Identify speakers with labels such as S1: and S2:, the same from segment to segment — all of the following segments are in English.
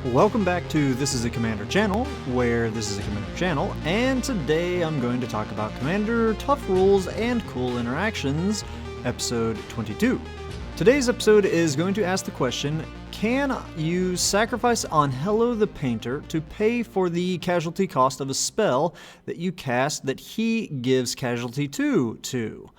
S1: Welcome back to This is a Commander channel, where this is a Commander channel, and today I'm going to talk about Commander, tough rules, and cool interactions, episode 22. Today's episode is going to ask the question, can you sacrifice Anhelo the Painter to pay for the casualty cost of a spell that you cast that he gives casualty to?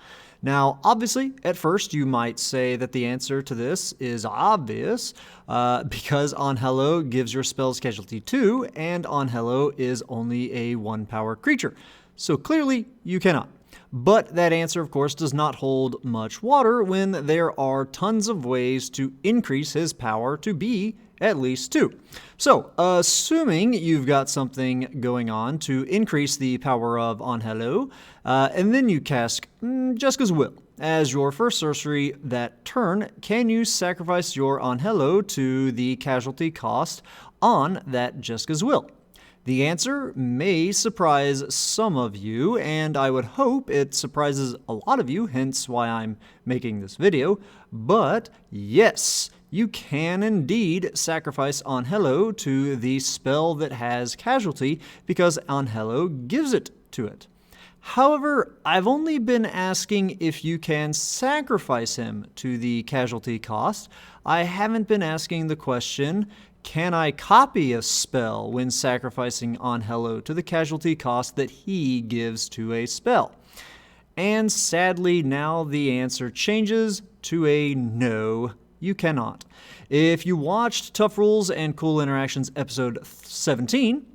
S1: Now, obviously, at first you might say that the answer to this is obvious, because Anhelo gives your spells casualty 2, and Anhelo is only a 1-power creature. So clearly, you cannot. But that answer, of course, does not hold much water when there are tons of ways to increase his power to be at least 2. So, assuming you've got something going on to increase the power of Anhelo, and then you cast Jeska's Will as your first sorcery that turn, can you sacrifice your Anhelo to the casualty cost on that Jeska's Will? The answer may surprise some of you, and I would hope it surprises a lot of you, hence why I'm making this video, but yes, you can indeed sacrifice Anhelo to the spell that has casualty because Anhelo gives it to it. However, I've only been asking if you can sacrifice him to the casualty cost. I haven't been asking the question, can I copy a spell when sacrificing Anhelo to the casualty cost that he gives to a spell? And sadly, now the answer changes to a no, you cannot. If you watched Tough Rules and Cool Interactions episode 17,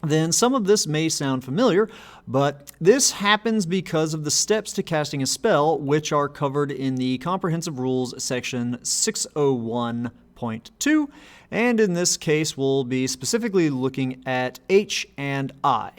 S1: then some of this may sound familiar, but this happens because of the steps to casting a spell, which are covered in the Comprehensive Rules section 601.2, and in this case we'll be specifically looking at H and I.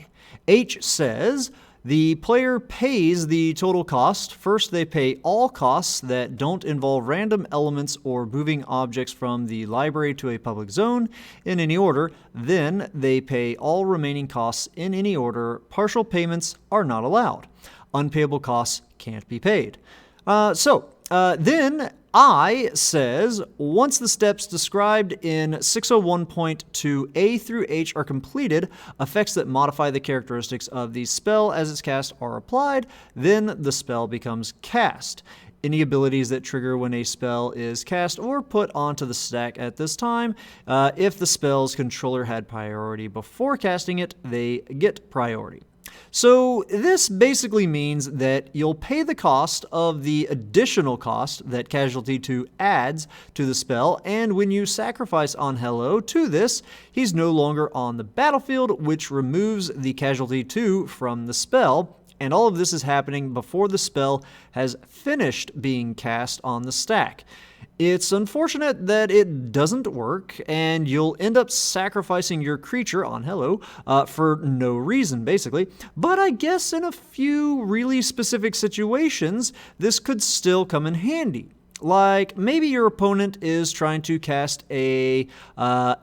S1: H says, the player pays the total cost. First, they pay all costs that don't involve random elements or moving objects from the library to a public zone in any order. Then, they pay all remaining costs in any order. Partial payments are not allowed. Unpayable costs can't be paid. Then I says, once the steps described in 601.2a through H are completed, effects that modify the characteristics of the spell as it's cast are applied, then the spell becomes cast. Any abilities that trigger when a spell is cast or put onto the stack at this time, if the spell's controller had priority before casting it, they get priority. So this basically means that you'll pay the cost of the additional cost that Casualty 2 adds to the spell, and when you sacrifice Anhelo to this, he's no longer on the battlefield, which removes the Casualty 2 from the spell, and all of this is happening before the spell has finished being cast on the stack. It's unfortunate that it doesn't work, and you'll end up sacrificing your creature, Anhelo, for no reason, basically. But I guess in a few really specific situations, this could still come in handy. Like, maybe your opponent is trying to cast a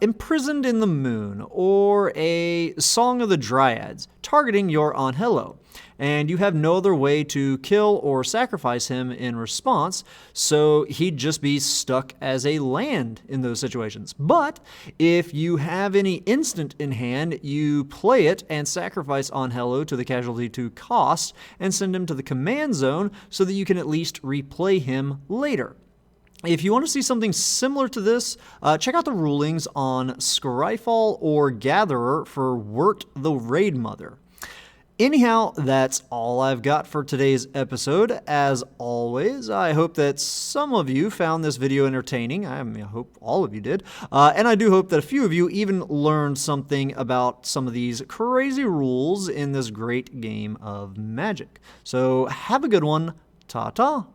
S1: Imprisoned in the Moon, or a Song of the Dryads, targeting your Anhelo, and you have no other way to kill or sacrifice him in response, so he'd just be stuck as a land in those situations. But if you have any instant in hand, you play it and sacrifice Anhelo to the Casualty 2 cost and send him to the command zone so that you can at least replay him later. If you want to see something similar to this, check out the rulings on Scryfall or Gatherer for Wirt the Raid Mother. Anyhow, that's all I've got for today's episode. As always, I hope that some of you found this video entertaining. I hope all of you did. And I do hope that a few of you even learned something about some of these crazy rules in this great game of Magic. So have a good one. Ta-ta.